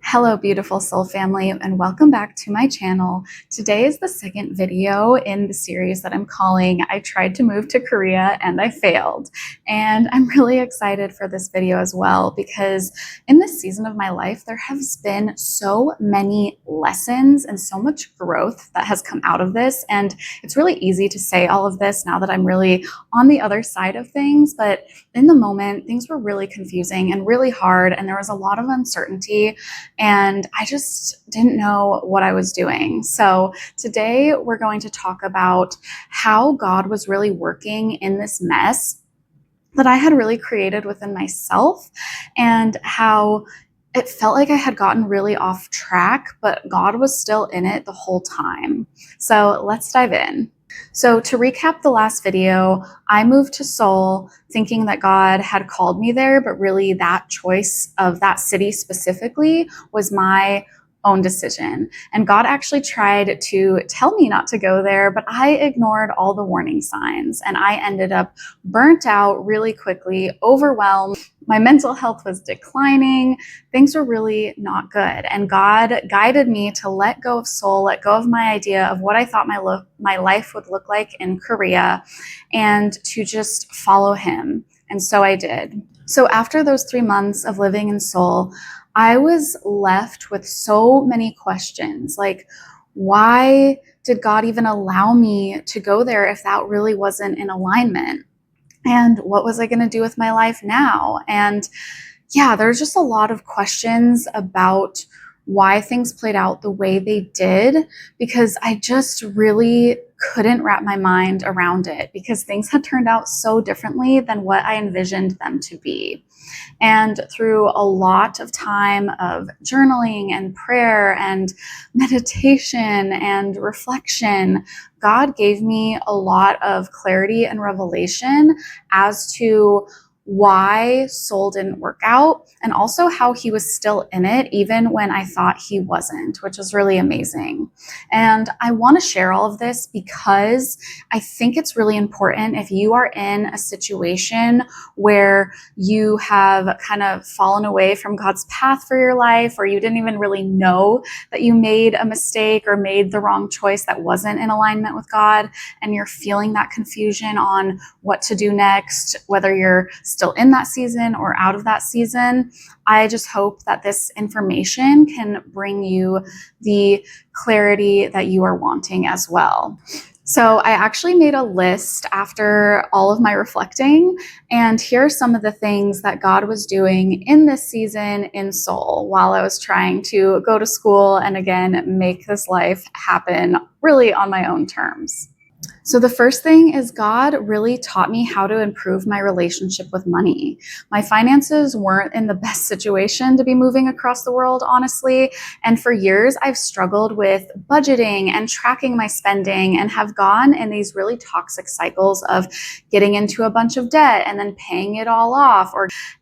Hello, beautiful soul family, and welcome back to my channel. Today is the second video in the series that I'm calling I Tried to Move to Korea and I Failed. And I'm really excited for this video as well because in this season of my life, there has been so many lessons and so much growth that has come out of this. And it's really easy to say all of this now that I'm really on the other side of things. But in the moment, things were really confusing and really hard, and there was a lot of uncertainty. And I just didn't know what I was doing. So today we're going to talk about how God was really working in this mess that I had really created within myself, and how it felt like I had gotten really off track, but God was still in it the whole time. So let's dive in. So to recap the last video, I moved to Seoul thinking that God had called me there, but really that choice of that city specifically was my own decision. And God actually tried to tell me not to go there, but I ignored all the warning signs and I ended up burnt out really quickly, overwhelmed. My mental health was declining. Things were really not good. And God guided me to let go of Seoul, let go of my idea of what I thought my life would look like in Korea, and to just follow Him. And so I did. So after those 3 months of living in Seoul, I was left with so many questions, like, why did God even allow me to go there if that really wasn't in alignment? And what was I going to do with my life now? And yeah, there's just a lot of questions about why things played out the way they did, because I just really couldn't wrap my mind around it because things had turned out so differently than what I envisioned them to be. And through a lot of time of journaling and prayer and meditation and reflection, God gave me a lot of clarity and revelation as to why Seoul didn't work out, and also how He was still in it even when I thought He wasn't, which was really amazing. And I want to share all of this because I think it's really important if you are in a situation where you have kind of fallen away from God's path for your life, or you didn't even really know that you made a mistake or made the wrong choice that wasn't in alignment with God, and you're feeling that confusion on what to do next, whether you're still in that season or out of that season. I just hope that this information can bring you the clarity that you are wanting as well. So I actually made a list after all of my reflecting, and here are some of the things that God was doing in this season in Seoul while I was trying to go to school and again make this life happen really on my own terms. So the first thing is God really taught me how to improve my relationship with money. My finances weren't in the best situation to be moving across the world, honestly. And for years, I've struggled with budgeting and tracking my spending and have gone in these really toxic cycles of getting into a bunch of debt and then paying it all off,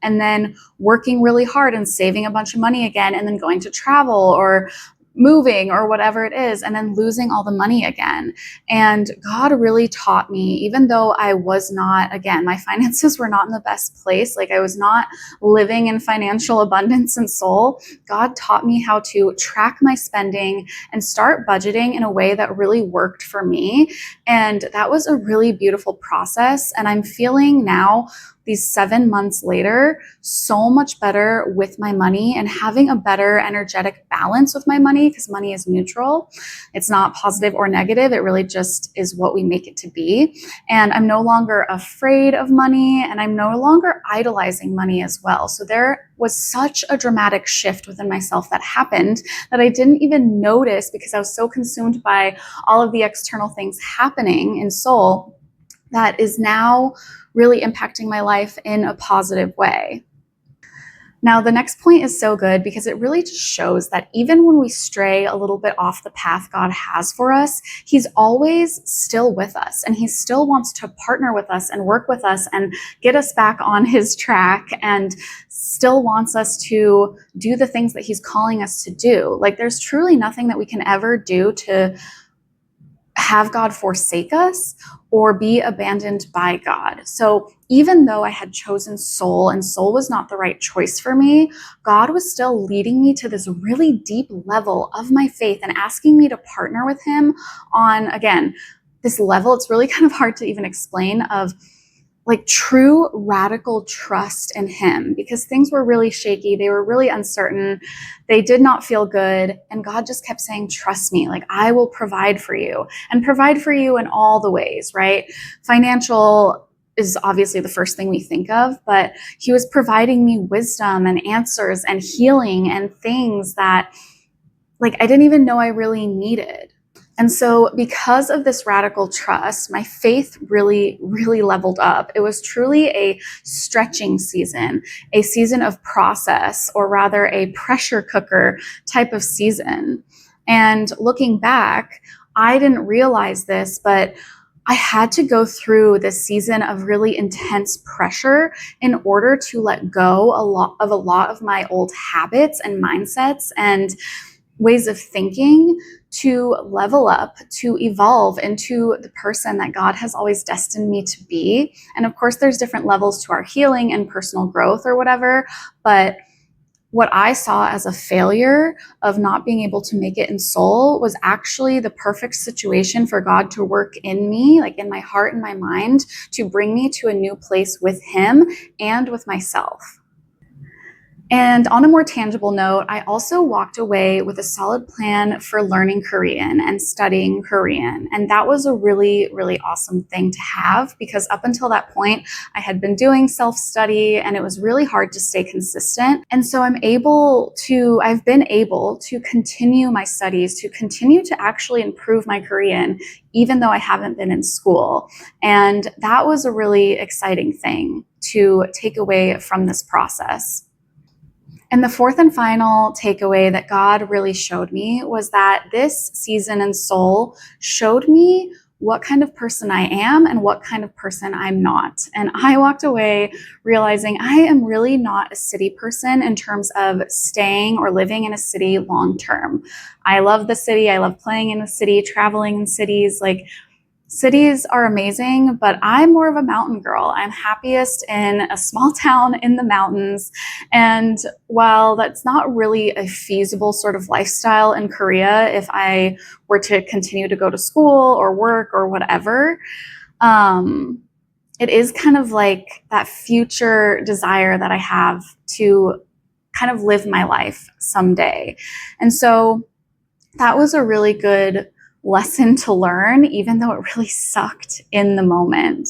and then working really hard and saving a bunch of money again and then going to travel or moving or whatever it is, and then losing all the money again. And God really taught me, even though I was not, again, my finances were not in the best place, like I was not living in financial abundance and Seoul, God taught me how to track my spending and start budgeting in a way that really worked for me. And that was a really beautiful process. And I'm feeling now, these 7 months later, so much better with my money and having a better energetic balance with my money, because money is neutral. It's not positive or negative. It really just is what we make it to be. And I'm no longer afraid of money, and I'm no longer idolizing money as well. So there was such a dramatic shift within myself that happened that I didn't even notice because I was so consumed by all of the external things happening in Seoul that is now really impacting my life in a positive way. Now, the next point is so good because it really just shows that even when we stray a little bit off the path God has for us, He's always still with us, and He still wants to partner with us and work with us and get us back on His track, and still wants us to do the things that He's calling us to do. Like, there's truly nothing that we can ever do to have God forsake us or be abandoned by God. So even though I had chosen soul and soul was not the right choice for me, God was still leading me to this really deep level of my faith and asking me to partner with him on, again, this level. It's really kind of hard to even explain, of like true radical trust in him, because things were really shaky. They were really uncertain. They did not feel good. And God just kept saying, trust me, like I will provide for you, and provide for you in all the ways, right? Financial is obviously the first thing we think of, but he was providing me wisdom and answers and healing and things that like I didn't even know I really needed. And so because of this radical trust, my faith really, really leveled up. It was truly a stretching season, a season of process, or rather a pressure cooker type of season. And looking back, I didn't realize this, but I had to go through this season of really intense pressure in order to let go a lot of my old habits and mindsets and ways of thinking, to level up, to evolve into the person that God has always destined me to be. And of course, there's different levels to our healing and personal growth or whatever, but what I saw as a failure of not being able to make it in soul was actually the perfect situation for God to work in me, like in my heart and my mind, to bring me to a new place with him and with myself. And on a more tangible note, I also walked away with a solid plan for learning Korean and studying Korean. And that was a really, really awesome thing to have, because up until that point, I had been doing self-study and it was really hard to stay consistent. And so I've been able to continue my studies, to continue to actually improve my Korean, even though I haven't been in school. And that was a really exciting thing to take away from this process. And the fourth and final takeaway that God really showed me was that this season in soul showed me what kind of person I am and what kind of person I'm not. And I walked away realizing I am really not a city person in terms of staying or living in a city long term. I love the city. I love playing in the city, traveling in cities. Like, cities are amazing, but I'm more of a mountain girl. I'm happiest in a small town in the mountains. And while that's not really a feasible sort of lifestyle in Korea, if I were to continue to go to school or work or whatever, it is kind of like that future desire that I have to kind of live my life someday. And so that was a really good lesson to learn, even though it really sucked in the moment.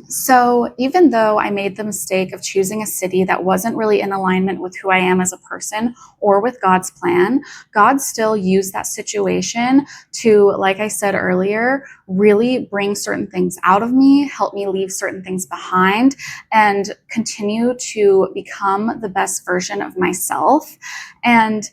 So even though I made the mistake of choosing a city that wasn't really in alignment with who I am as a person or with God's plan, God still used that situation to, like I said earlier, really bring certain things out of me, help me leave certain things behind, and continue to become the best version of myself. And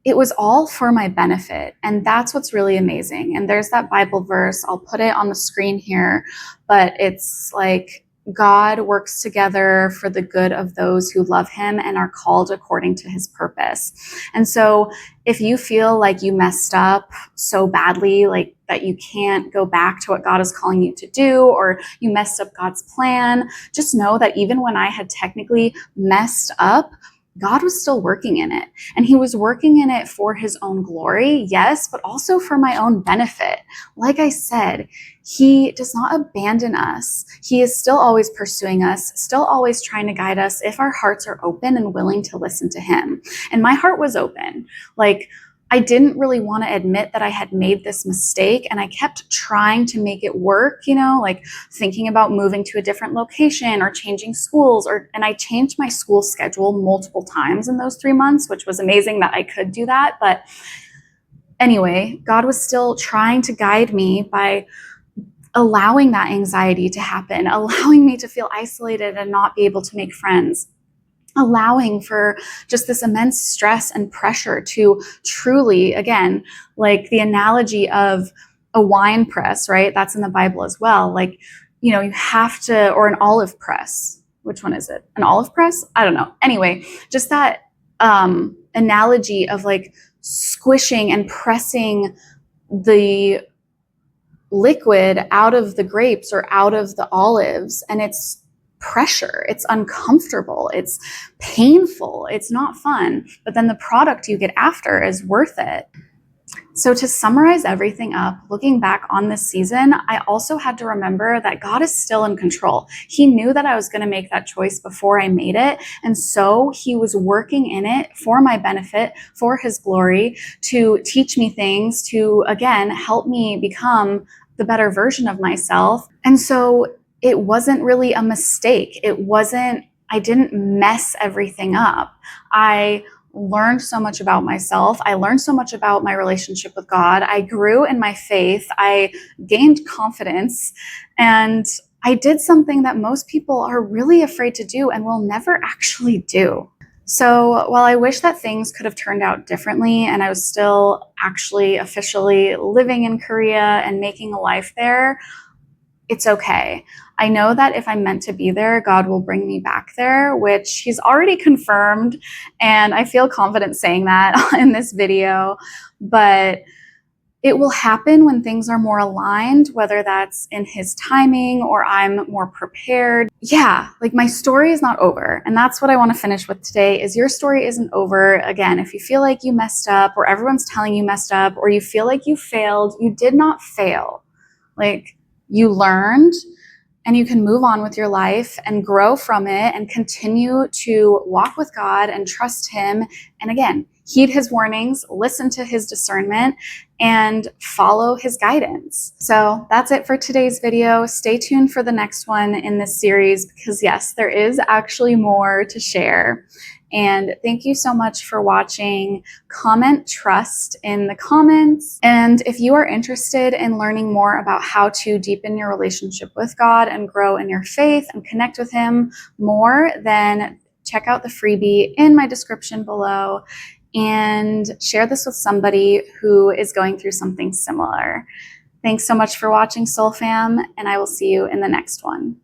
it was all for my benefit. And that's what's really amazing. And there's that Bible verse, I'll put it on the screen here, but it's like, God works together for the good of those who love him and are called according to his purpose. And so if you feel like you messed up so badly, like that you can't go back to what God is calling you to do, or you messed up God's plan, just know that even when I had technically messed up, God was still working in it. And he was working in it for his own glory, yes, but also for my own benefit. Like I said, he does not abandon us. He is still always pursuing us, still always trying to guide us if our hearts are open and willing to listen to him. And my heart was open. Like, I didn't really want to admit that I had made this mistake, and I kept trying to make it work, like thinking about moving to a different location or changing schools, and I changed my school schedule multiple times in those 3 months, which was amazing that I could do that. But anyway, God was still trying to guide me by allowing that anxiety to happen, allowing me to feel isolated and not be able to make friends, allowing for just this immense stress and pressure to truly, again, like the analogy of a wine press, right? That's in the Bible as well. Like, you have to, or an olive press. Which one is it? An olive press? I don't know. Anyway, just that analogy of like squishing and pressing the liquid out of the grapes or out of the olives, and it's pressure, it's uncomfortable, it's painful, it's not fun, but then the product you get after is worth it. So to summarize everything up, looking back on this season, I also had to remember that God is still in control. He knew that I was going to make that choice before I made it. And so he was working in it for my benefit, for his glory, to teach me things, to, again, help me become the better version of myself. And so it wasn't really a mistake. I didn't mess everything up. I learned so much about myself. I learned so much about my relationship with God. I grew in my faith. I gained confidence, and I did something that most people are really afraid to do and will never actually do. So while I wish that things could have turned out differently and I was still actually officially living in Korea and making a life there, it's okay. I know that if I'm meant to be there, God will bring me back there, which he's already confirmed. And I feel confident saying that in this video, but it will happen when things are more aligned, whether that's in his timing or I'm more prepared. Yeah, like my story is not over. And that's what I want to finish with today is your story isn't over. Again, if you feel like you messed up or everyone's telling you messed up or you feel like you failed, you did not fail. Like, you learned, and you can move on with your life and grow from it and continue to walk with God and trust him. And again, heed his warnings, listen to his discernment, and follow his guidance. So that's it for today's video. Stay tuned for the next one in this series because yes, there is actually more to share. And thank you so much for watching. Comment trust in the comments. And if you are interested in learning more about how to deepen your relationship with God and grow in your faith and connect with him more, then check out the freebie in my description below and share this with somebody who is going through something similar. Thanks so much for watching, Soul Fam, and I will see you in the next one.